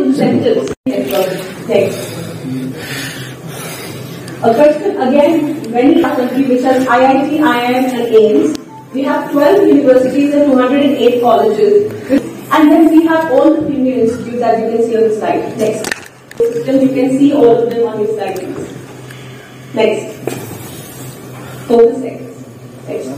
Incentives. A question again, many countries which are IIT, IIM and AIMS. We have 12 universities and 208 colleges. And then we have all the premier institutes that you can see on the slide. Next. System, you can see all of them on this slide. Next. Focus sectors. Next.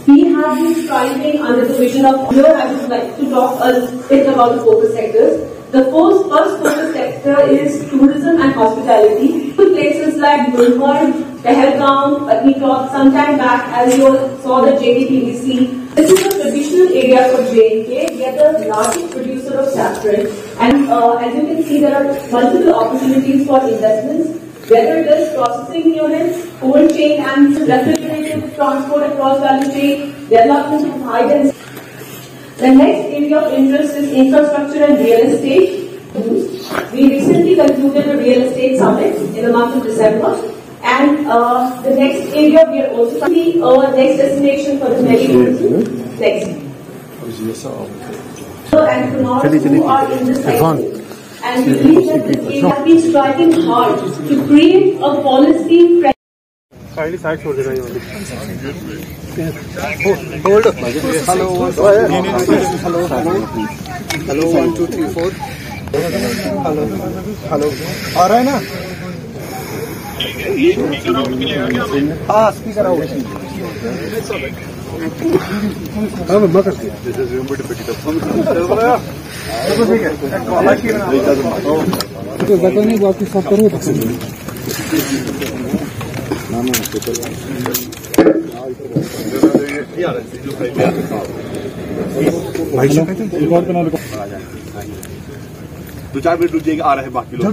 We have been striving under the vision of, here I would like to talk a bit about the focus sectors. The first focus sector is tourism and hospitality. Places like Gulmarg, Pahalgam, Patnikot, sometime back as you all saw the JDPVC. This is a traditional area for J&K. We are the largest producer of saffron. And as you can see, there are multiple opportunities for investments. Whether it is processing units, cold chain and refrigerated transport across value chain, development of high density. The next area of interest is infrastructure and real estate. We recently concluded a real estate summit in the month of December. And the next area we are also the next destination for the tourism. Next. And Kumar who are in this sector. And we believe that we have been striving hard to create a policy. Kindly side for the hold up. Hello 1 2 3 4 hello आ रहा है ना हाँ speaker आओ हाँ मम्मा करती है तो बता नहीं बाकी सब करो दो चार मिनट रुक जाएगा आ रहे हैं बाकी लोग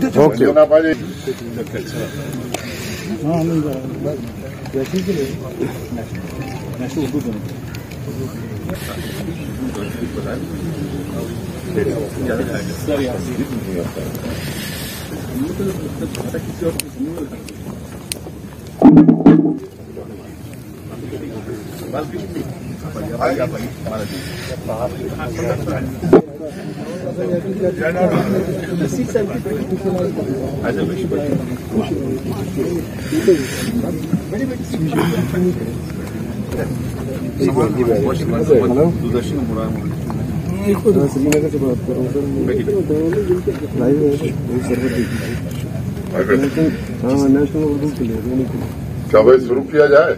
क्या भाई शुरू किया जाए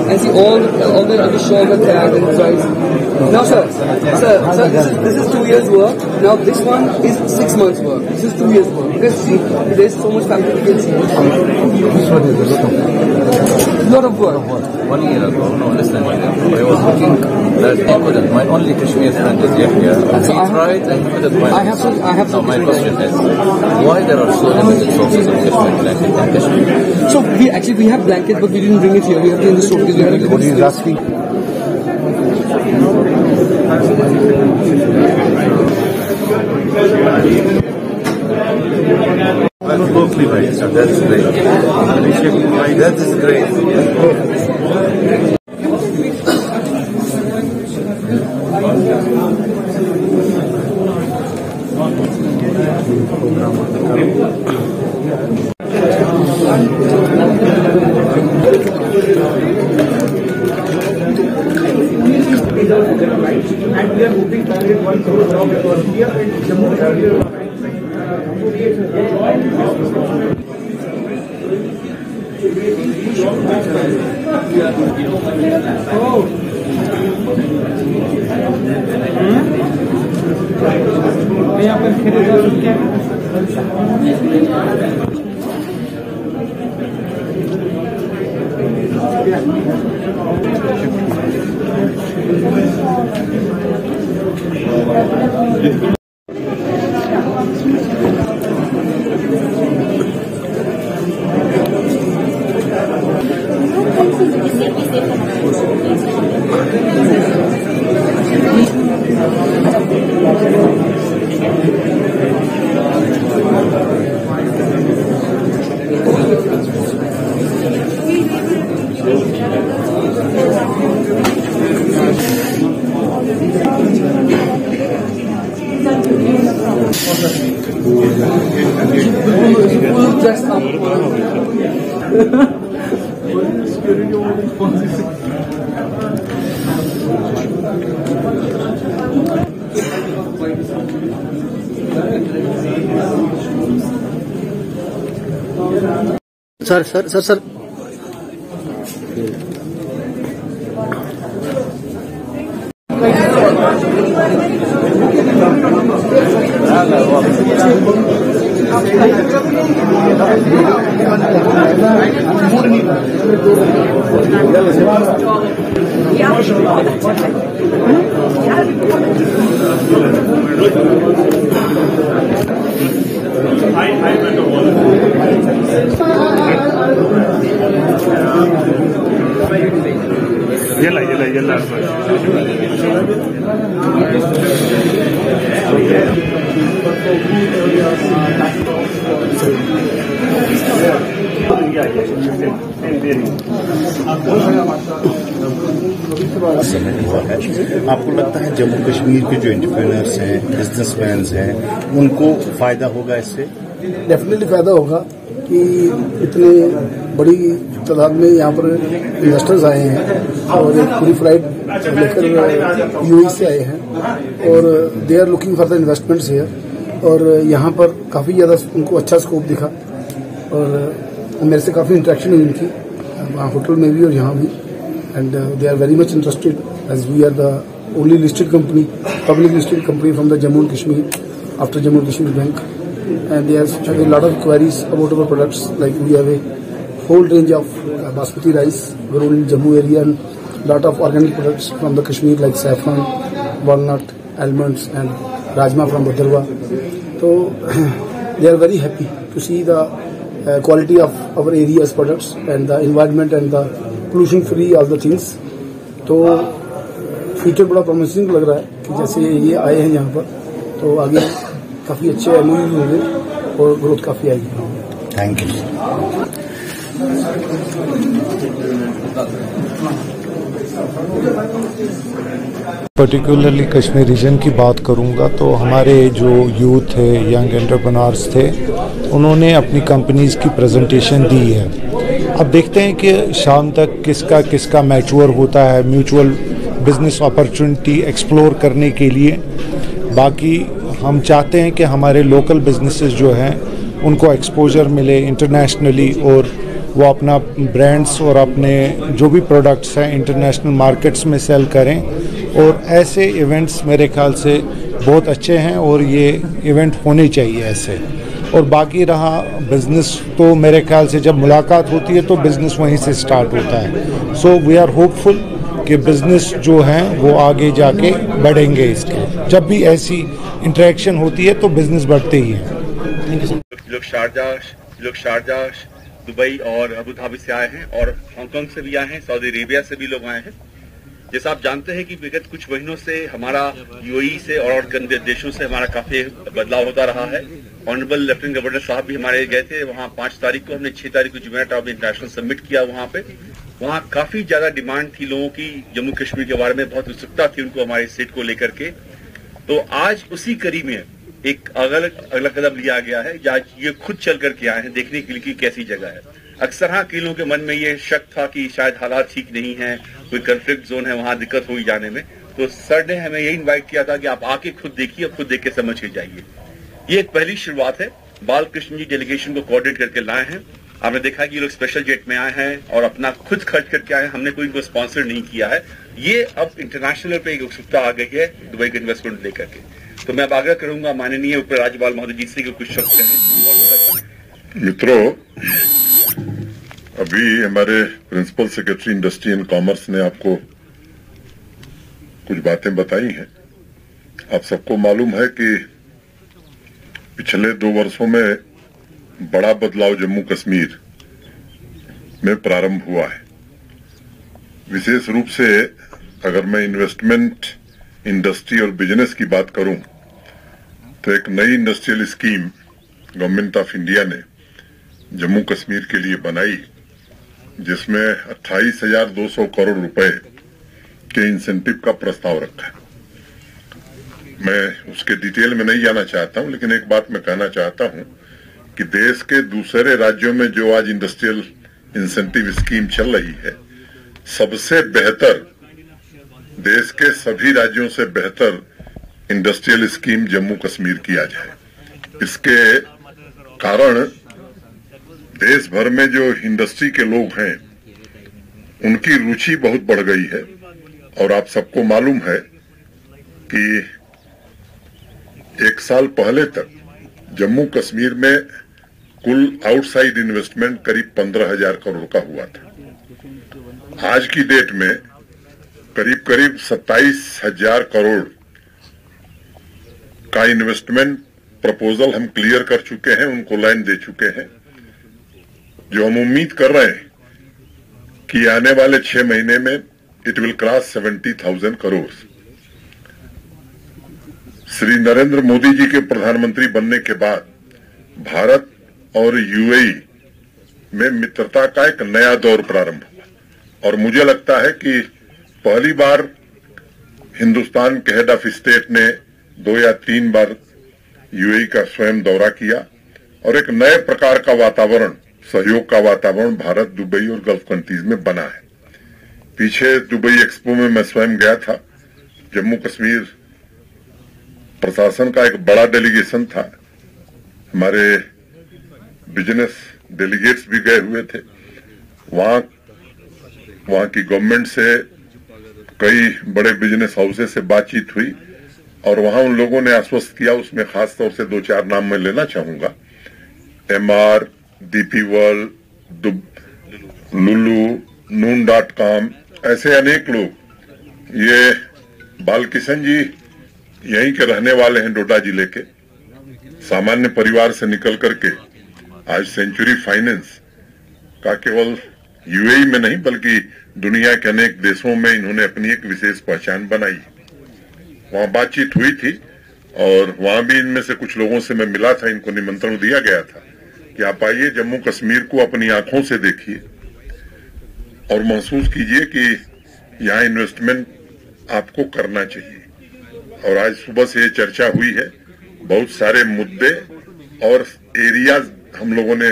and see all the shoulder tag and price. No, sir, this is 2 years work. Now this one is 6 months work. This is 2 years work. Because see, there is so much fabrication. This one is a lot of work. 1 year ago, no, less than 1 year ago, I was looking that I couldn't. My only Kashmir friend is Yahya. So he tried and he couldn't find it. I have so my question is, why there are so limited sources of Kashmir blanket in Kashmir? So we have blankets, but we didn't bring it here. We have it in the store because we have it. What is asking? Hopefully, right. So that's great. That is great. And we are moving target 1 crore now because we are in Jammu Kashmir. यहाँ पर Thank you. Sir ಎಲ್ಲ आपको लगता है जम्मू कश्मीर के जो entrepreneurs हैं, businessman हैं, उनको फायदा होगा इससे? डेफिनेटली फायदा होगा कि इतने बड़ी तादाद में यहाँ पर इन्वेस्टर्स आए हैं और एक पूरी फ्लाइट लेकर यूएई से आए हैं और they are looking for the investments here और यहाँ पर काफ़ी ज़्यादा उनको अच्छा स्कोप दिखा और मेरे से काफ़ी इंटरेक्शन हुई उनकी वहाँ होटल में भी और यहाँ भी and they are very much interested as we are the only listed company, public listed company from the Jammu and Kashmir after Jammu and Kashmir bank. And they have a lot of queries about our products. Like we have a whole range of basmati rice grown in Jammu area and lot of organic products from the Kashmir like saffron, walnut, almonds and rajma from Bhadarwa. So they are very happy to see the quality of our area's products and the environment and the pollution free all the things. तो future बड़ा promising लग रहा है कि जैसे ये आए हैं यहाँ पर तो आगे काफ़ी अच्छे एमओयू होंगे और ग्रोथ काफ़ी आएगी. Thank you. Particularly Kashmir region की बात करूंगा तो हमारे जो यूथ है, यंग एंटरप्रेन्योर्स थे, उन्होंने अपनी कंपनीज की प्रेजेंटेशन दी है. अब देखते हैं कि शाम तक किसका किसका मैच्योर होता है म्यूचुअल बिजनेस अपॉर्चुनिटी एक्सप्लोर करने के लिए. बाकी हम चाहते हैं कि हमारे लोकल बिजनेसेस जो हैं उनको एक्सपोजर मिले इंटरनेशनली और वो अपना ब्रांड्स और अपने जो भी प्रोडक्ट्स हैं इंटरनेशनल मार्केट्स में सेल करें. और ऐसे इवेंट्स मेरे ख्याल से बहुत अच्छे हैं और ये इवेंट होने चाहिए ऐसे. और बाकी रहा बिज़नेस तो मेरे ख्याल से जब मुलाकात होती है तो बिज़नेस वहीं से स्टार्ट होता है. सो वी आर होपफुल कि बिज़नेस जो हैं वो आगे जाके बढ़ेंगे. इसके जब भी ऐसी इंटरेक्शन होती है तो बिज़नेस बढ़ते ही हैं. लोग शारजा दुबई और अबू धाबी से आए हैं और हांगकांग से भी आए हैं, सऊदी अरेबिया से भी लोग आए हैं. जैसा आप जानते हैं कि विगत कुछ महीनों से हमारा यूएई से और गंदे देशों से हमारा काफी बदलाव होता रहा है. ऑनरेबल लेफ्टिनेंट गवर्नर साहब भी हमारे गए थे वहाँ 5 तारीख को. हमने 6 तारीख को जुमेरात ऑफ इंटरनेशनल समिट किया वहाँ पे. वहाँ काफी ज्यादा डिमांड थी लोगों की जम्मू कश्मीर के बारे में, बहुत उत्सुकता थी उनको हमारे स्टेट को लेकर के. तो आज उसी कड़ी में एक अगला कदम लिया गया है. आज ये खुद चल करके आए हैं देखने के लिए कि कैसी जगह है. अक्सर हाँ कई लोगों के मन में ये शक था कि शायद हालात ठीक नहीं है, कोई कंफ्लिक्ट जोन है, वहां दिक्कत हुई जाने में. तो सर ने हमें यही इनवाइट किया था कि आप आके खुद देखिए, खुद देख के समझ के जाइए. ये एक पहली शुरुआत है. बालकृष्ण जी डेलीगेशन को कोऑर्डिनेट करके लाए हैं. आपने देखा कि ये लोग स्पेशल जेट में आए हैं और अपना खुद खर्च करके आए हैं. हमने कोई इनको स्पॉन्सर नहीं किया है. ये अब इंटरनेशनल पे एक उत्सुकता आ गई है दुबई के इन्वेस्टमेंट लेकर के. तो मैं अब आग्रह करूंगा माननीय उप राज्यपाल महोदय जी से कुछ शब्द कहें. मित्रों, अभी हमारे principal secretary industry and commerce ने आपको कुछ बातें बताई हैं. आप सबको मालूम है कि पिछले 2 वर्षों में बड़ा बदलाव जम्मू कश्मीर में प्रारंभ हुआ है. विशेष रूप से अगर मैं इन्वेस्टमेंट, इंडस्ट्री और बिजनेस की बात करूं तो एक नई industrial scheme government of India ने जम्मू कश्मीर के लिए बनाई जिसमें 28,200 करोड़ रुपए के इंसेंटिव का प्रस्ताव रखा है. मैं उसके डिटेल में नहीं जाना चाहता हूं, लेकिन एक बात मैं कहना चाहता हूं कि देश के दूसरे राज्यों में जो आज इंडस्ट्रियल इंसेंटिव स्कीम चल रही है, सबसे बेहतर, देश के सभी राज्यों से बेहतर इंडस्ट्रियल स्कीम जम्मू कश्मीर की आज है। इसके कारण देश भर में जो इंडस्ट्री के लोग हैं उनकी रुचि बहुत बढ़ गई है। और आप सबको मालूम है कि एक साल पहले तक जम्मू कश्मीर में कुल आउटसाइड इन्वेस्टमेंट करीब 15,000 करोड़ का हुआ था। आज की डेट में करीब 27,000 करोड़ का इन्वेस्टमेंट प्रपोजल हम क्लियर कर चुके हैं, उनको लाइन दे चुके हैं, जो हम उम्मीद कर रहे हैं कि आने वाले 6 महीने में it will cross 70,000 crore. Shri Narendra Modi ji के प्रधानमंत्री बनने के बाद भारत और यूएई में मित्रता का एक नया दौर प्रारंभ हुआ और मुझे लगता है कि पहली बार हिंदुस्तान के हेड ऑफ स्टेट ने 2 या 3 बार यूएई का स्वयं दौरा किया और एक नए प्रकार का वातावरण, सहयोग का वातावरण भारत, दुबई और गल्फ कंट्रीज में बना है। पीछे दुबई एक्सपो में मैं स्वयं गया था। जम्मू कश्मीर प्रशासन का एक बड़ा डेलीगेशन था, हमारे बिजनेस डेलीगेट्स भी गए हुए थे। वहां की गवर्नमेंट से कई बड़े बिजनेस हाउसेस से बातचीत हुई और वहां उन लोगों ने आश्वस्त किया, उसमें खास तौर से 2-4 नाम मैं लेना चाहूंगा, MR, DP world, Lulu, noon.com, ऐसे अनेक लोग। ये बालकिशन जी यहीं के रहने वाले हैं, डोडा जिले के, सामान्य परिवार से निकल करके आज सेंचुरी फाइनेंस का केवल यूएई में नहीं बल्कि दुनिया के अनेक देशों में इन्होंने अपनी एक विशेष पहचान बनाई। वहां बातचीत हुई थी और वहां भी इनमें से कुछ लोगों से मैं मिला था, इनको निमंत्रण दिया गया था कि आप आइए, जम्मू कश्मीर को अपनी आंखों से देखिए और महसूस कीजिए कि यहाँ इन्वेस्टमेंट आपको करना चाहिए। और आज सुबह से ये चर्चा हुई है, बहुत सारे मुद्दे और एरियाज हम लोगों ने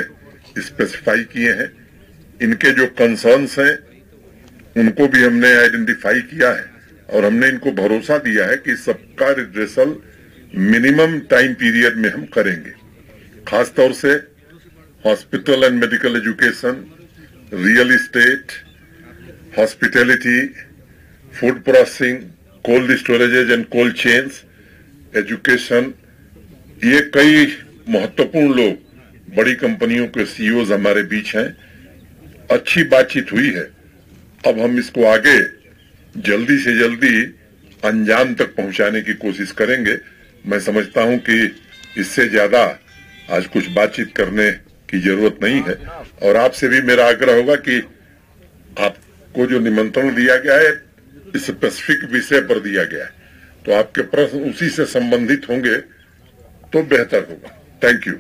स्पेसिफाई किए हैं। इनके जो कंसर्न्स हैं उनको भी हमने आइडेंटिफाई किया है और हमने इनको भरोसा दिया है कि सबका रिड्रेसल मिनिमम टाइम पीरियड में हम करेंगे। खासतौर से hospital and medical education, real estate, hospitality, food processing, cold storages and cold chains, education, ये कई महत्वपूर्ण लोग, बड़ी कंपनियों के सीईओज हमारे बीच हैं। अच्छी बातचीत हुई है। अब हम इसको आगे जल्दी से जल्दी अंजाम तक पहुंचाने की कोशिश करेंगे। मैं समझता हूं कि इससे ज्यादा आज कुछ बातचीत करने की जरूरत नहीं है और आपसे भी मेरा आग्रह होगा कि आपको जो निमंत्रण दिया गया है इस स्पेसिफिक विषय पर दिया गया है, तो आपके प्रश्न उसी से संबंधित होंगे तो बेहतर होगा। Thank you.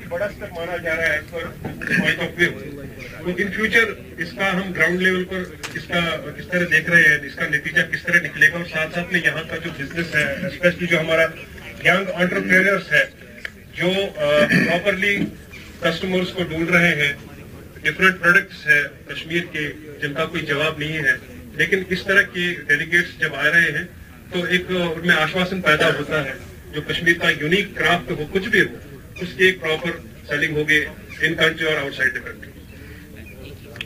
बड़ा स्टेप माना जा रहा है पर पॉइंट ऑफ व्यू, तो इन फ्यूचर इसका हम ग्राउंड लेवल पर इसका किस तरह देख रहे हैं, इसका नतीजा किस तरह निकलेगा और साथ साथ में यहाँ का जो बिजनेस है, स्पेशली जो हमारा यंग एंटरप्रेन्योर्स है जो प्रॉपरली कस्टमर्स को ढूंढ रहे हैं, डिफरेंट प्रोडक्ट्स है कश्मीर के जिनका कोई जवाब नहीं है, लेकिन इस तरह के डेलीगेट्स जब आ रहे हैं तो एक उनमें आश्वासन पैदा होता है जो कश्मीर का यूनिक क्राफ्ट हो, कुछ भी हो, उसकी एक प्रॉपर सेलिंग होगी इन कंट्री और आउटसाइड द कंट्री।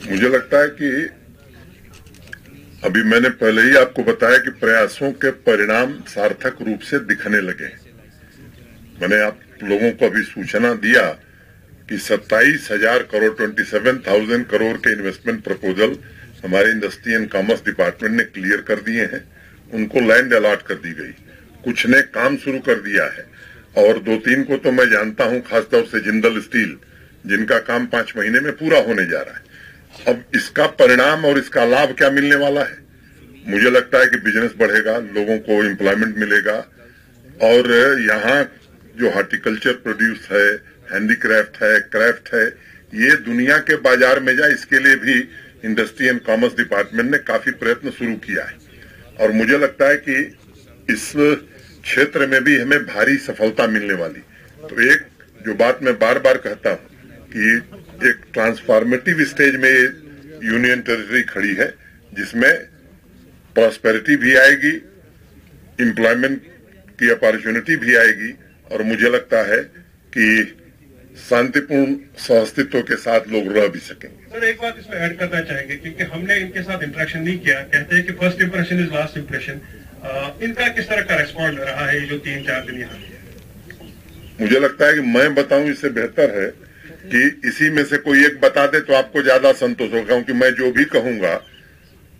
मुझे लगता है कि अभी मैंने पहले ही आपको बताया कि प्रयासों के परिणाम सार्थक रूप से दिखने लगे। मैंने आप लोगों को अभी सूचना दिया कि 27,000 करोड़ 27,000 करोड़ के इन्वेस्टमेंट प्रपोजल हमारे इंडस्ट्री एंड कॉमर्स डिपार्टमेंट ने क्लियर कर दिए हैं, उनको लैंड अलॉट कर दी गई, कुछ ने काम शुरू कर दिया है और 2-3 को तो मैं जानता हूं, खासतौर से जिंदल स्टील जिनका काम 5 महीने में पूरा होने जा रहा है। अब इसका परिणाम और इसका लाभ क्या मिलने वाला है? मुझे लगता है कि बिजनेस बढ़ेगा, लोगों को एम्प्लॉयमेंट मिलेगा और यहाँ जो हॉर्टिकल्चर प्रोड्यूस है, हैंडीक्राफ्ट है, क्राफ्ट है, ये दुनिया के बाजार में जाए, इसके लिए भी इंडस्ट्री एंड कॉमर्स डिपार्टमेंट ने काफी प्रयत्न शुरू किया है और मुझे लगता है कि इस क्षेत्र में भी हमें भारी सफलता मिलने वाली। तो एक जो बात मैं बार बार कहता हूं कि एक ट्रांसफॉर्मेटिव स्टेज में यूनियन टेरिटरी खड़ी है जिसमें प्रॉस्पेरिटी भी आएगी, एम्प्लॉयमेंट की अपॉर्चुनिटी भी आएगी और मुझे लगता है कि शांतिपूर्ण सहअस्तित्व के साथ लोग रह भी सकेंगे। सर एक बात इसमें ऐड करना चाहेंगे क्योंकि हमने इनके साथ इंटरेक्शन नहीं किया, कहते हैं कि first impression is last impression. इनका किस तरह का रेस्पॉन्ड रहा है जो 3-4 दिन यहाँ? मुझे लगता है कि मैं बताऊं इससे बेहतर है कि इसी में से कोई एक बता दे तो आपको ज्यादा संतोष होगा, क्योंकि मैं जो भी कहूंगा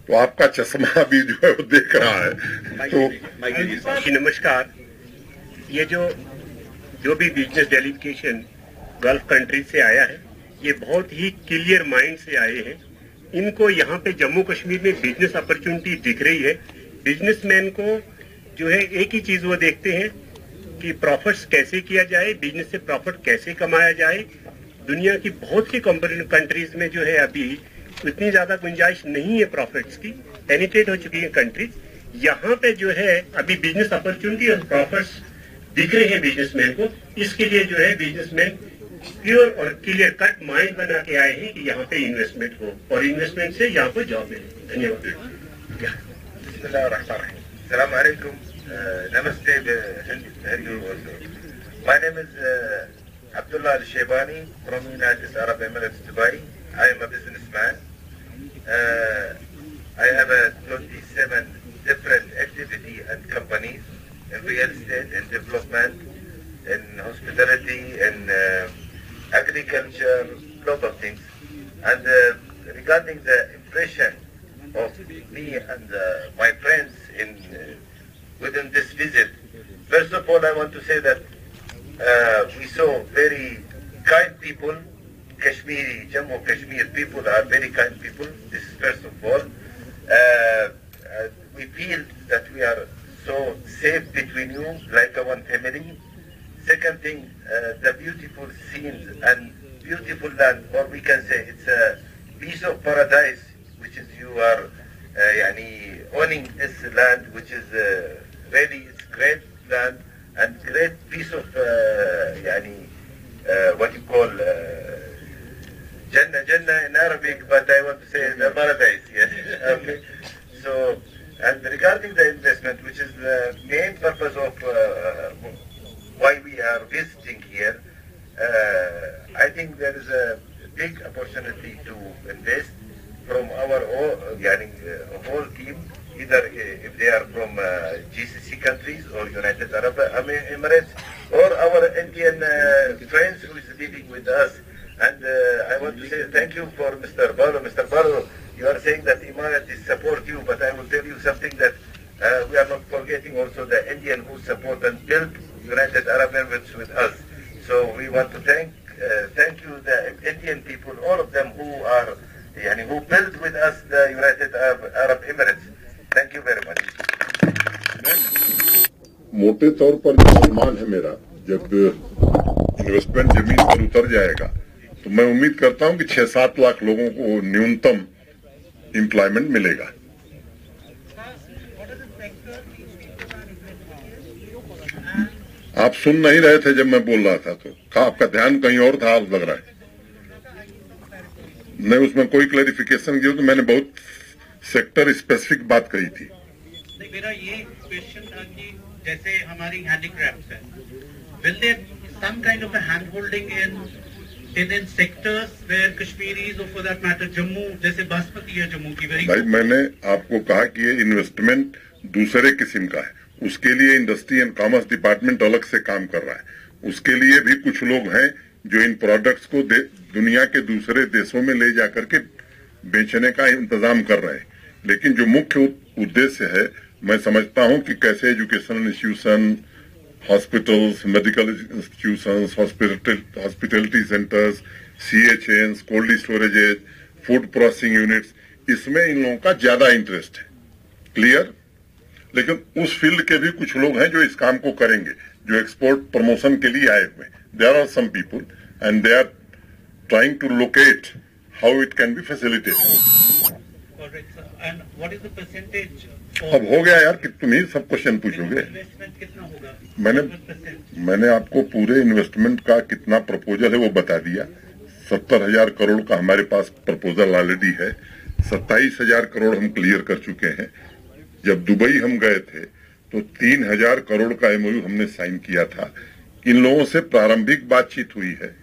तो आपका चश्मा भी जो है वो देख रहा है। तो नमस्कार, ये जो भी बिजनेस डेलीगेशन गल्फ कंट्री से आया है ये बहुत ही क्लियर माइंड से आए हैं। इनको यहाँ पे जम्मू कश्मीर में बिजनेस अपॉर्चुनिटी दिख रही है। बिजनेसमैन को जो है एक ही चीज वो देखते हैं कि प्रॉफिट्स कैसे किया जाए, बिजनेस से प्रॉफिट कैसे कमाया जाए। दुनिया की बहुत सी कंट्रीज में जो है अभी इतनी ज्यादा गुंजाइश नहीं है प्रॉफिट्स की, पेनिट्रेट हो चुकी है कंट्रीज। यहाँ पे जो है अभी बिजनेस अपॉर्चुनिटी और प्रॉफिट्स दिख रहे हैं बिजनेसमैन को। इसके लिए जो है बिजनेसमैन प्योर और क्लियर कट माइंड बना के आए हैं कि यहाँ पे इन्वेस्टमेंट हो और इन्वेस्टमेंट से यहाँ पे जॉब मिले। धन्यवाद। Namaste. My name is Abdullah Al-Shaybani from United Arab Emirates, Dubai. I am a businessman. I have 27 different activity and companies in real estate, in development, in hospitality, in agriculture, lot of things. And regarding the impression of me and my friends within this visit, first of all, I want to say that we saw very kind people. Kashmiri, Jammu Kashmir people are very kind people. This is first of all. We feel that we are so safe between you, like a one family. Second thing, the beautiful scenes and beautiful land, or we can say it's a piece of paradise, which is you are owning this land, which is really it's great land and great piece of what you call Jannah in Arabic, but I want to say the paradise. Yes. Okay. So, and regarding the investment, which is the main purpose of why we are visiting here, I think there is a big opportunity to invest from our whole team, either if they are from GCC countries or United Arab Emirates or our Indian friends who is living with us. And I want to say thank you for Mr. Balo. Mr. Balo, you are saying that Emirates support you, but I will tell you something that we are not forgetting also the Indian who support and build United Arab Emirates with us. So we want to thank you, the Indian people, all of them who are who build with us the United Arab Emirates. Thank you very much. मोटे तौर पर जो अनुमान है मेरा, जब investment जमीन पर उतर जाएगा तो मैं उम्मीद करता हूं कि 6-7 लाख लोगों को न्यूनतम एम्प्लॉयमेंट मिलेगा। आप सुन नहीं रहे थे जब मैं बोल रहा था, तो आपका ध्यान कहीं और था, आप लग रहा है। नहीं, उसमें कोई क्लैरिफिकेशन की तो मैंने बहुत सेक्टर स्पेसिफिक बात कही थी। मेरा ये क्वेश्चन था कि जैसे हमारी हैंडीक्राफ्ट्स है, will there some kind of a hand holding in sectors where Kashmiris or for that matter Jammu, जैसे बासमती है जम्मू की भाई, मैंने आपको कहा कि ये इन्वेस्टमेंट दूसरे किस्म का है, उसके लिए इंडस्ट्री एंड कॉमर्स डिपार्टमेंट अलग से काम कर रहा है। उसके लिए भी कुछ लोग हैं जो इन प्रोडक्ट्स को दुनिया के दूसरे देशों में ले जाकर के बेचने का इंतजाम कर रहे हैं। लेकिन जो मुख्य उद्देश्य है, मैं समझता हूं कि कैसे educational institution, hospitals, medical institutions, hospitality centers, CHNs, cold storages, food processing units, इसमें इन लोगों का ज्यादा इंटरेस्ट है। क्लियर? लेकिन उस फील्ड के भी कुछ लोग हैं जो इस काम को करेंगे, जो एक्सपोर्ट प्रमोशन के लिए आए हुए। There are some people and they are trying to locate how it can be facilitated. And what is the percentage? अब हो गया यार कि तुम ही सब क्वेश्चन पूछोगे। इन्वेस्टमेंट कितना होगा? मैंने आपको पूरे इन्वेस्टमेंट का कितना प्रपोजल है वो बता दिया। 70,000 करोड़ का हमारे पास प्रपोजल ऑलरेडी है। 27,000 करोड़ हम क्लियर कर चुके हैं। जब दुबई हम गए थे तो 3,000 करोड़ का एमओयू हमने साइन किया था। इन लोगों से प्रारंभिक बातचीत हुई है,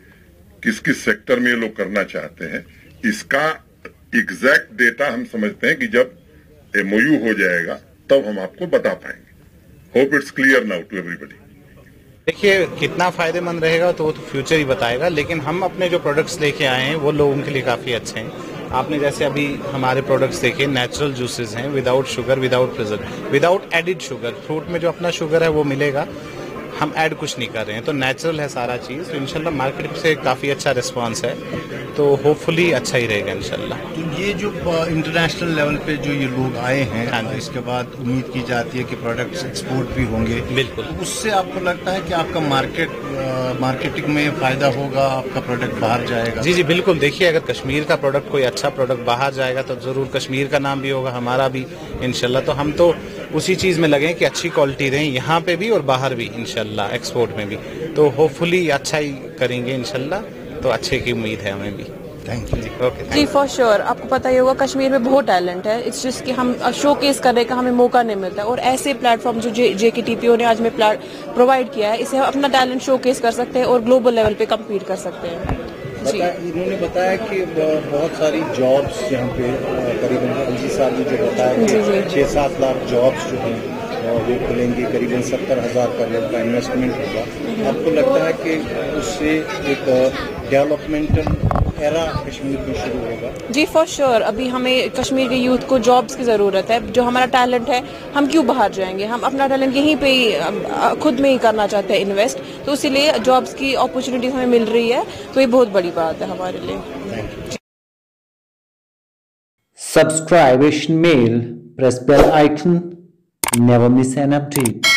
किस किस सेक्टर में ये लोग करना चाहते हैं। इसका एग्जैक्ट डेटा हम समझते हैं कि जब एमओयू हो जाएगा तब हम आपको बता पाएंगे। Hope it's clear now to everybody. देखिए कितना फायदेमंद रहेगा तो वो तो फ्यूचर ही बताएगा, लेकिन हम अपने जो प्रोडक्ट्स लेके आए हैं वो लोगों के लिए काफी अच्छे हैं। आपने जैसे अभी हमारे प्रोडक्ट्स देखे, नेचुरल जूसेस हैं, without sugar, without preservative, without added sugar. Fruit में जो अपना शुगर है वो मिलेगा, हम ऐड कुछ नहीं कर रहे हैं, तो नेचुरल है सारा चीज। तो इंशाल्लाह मार्केट से काफी अच्छा रिस्पांस है, तो होपफुली अच्छा ही रहेगा इंशाल्लाह। तो ये जो इंटरनेशनल लेवल पे जो ये लोग आए हैं, इसके बाद उम्मीद की जाती है कि प्रोडक्ट्स एक्सपोर्ट भी होंगे। बिल्कुल। तो उससे आपको लगता है कि आपका मार्केटिंग में फायदा होगा, आपका प्रोडक्ट बाहर जाएगा? जी बिल्कुल। देखिए अगर कश्मीर का प्रोडक्ट, कोई अच्छा प्रोडक्ट बाहर जाएगा तो जरूर कश्मीर का नाम भी होगा, हमारा भी इंशाल्लाह। तो हम तो उसी चीज में लगे कि अच्छी क्वालिटी रहे यहाँ पे भी और बाहर भी इंशाल्लाह, एक्सपोर्ट में भी। तो होपफुली अच्छा ही करेंगे इंशाल्लाह, तो अच्छे की उम्मीद है हमें भी। Thank you. ओके जी फॉर श्योर। आपको पता ही होगा कश्मीर में बहुत टैलेंट है, इट्स जस्ट कि हम शोकेस करने का हमें मौका नहीं मिलता है। और ऐसे प्लेटफॉर्म जो JKTPO ने आज में प्रोवाइड किया है, इसे हम अपना टैलेंट शोकेस कर सकते हैं और ग्लोबल लेवल पे कम्पीट कर सकते हैं। इन्होंने बताया कि बहुत सारी जॉब्स यहाँ पे करीबन 25 साल में जो बताया कि 6-7 लाख जॉब्स जो हैं वो खुलेंगे, करीबन 70,000 करोड़ का इन्वेस्टमेंट होगा। आपको लगता है कि उससे एक डेवलपमेंटल एरा कश्मीर में शुरू होगा? जी फॉर श्योर। अभी हमें कश्मीर के यूथ को जॉब्स की जरूरत है। जो हमारा टैलेंट है, हम क्यों बाहर जाएंगे, हम अपना टैलेंट यहीं पे ही खुद में ही करना चाहते हैं इन्वेस्ट। तो इसीलिए जॉब्स की अपॉर्चुनिटीज हमें मिल रही है, तो ये बहुत बड़ी बात है हमारे लिए। Subscribe Asian Mail, press bell icon, never miss an update.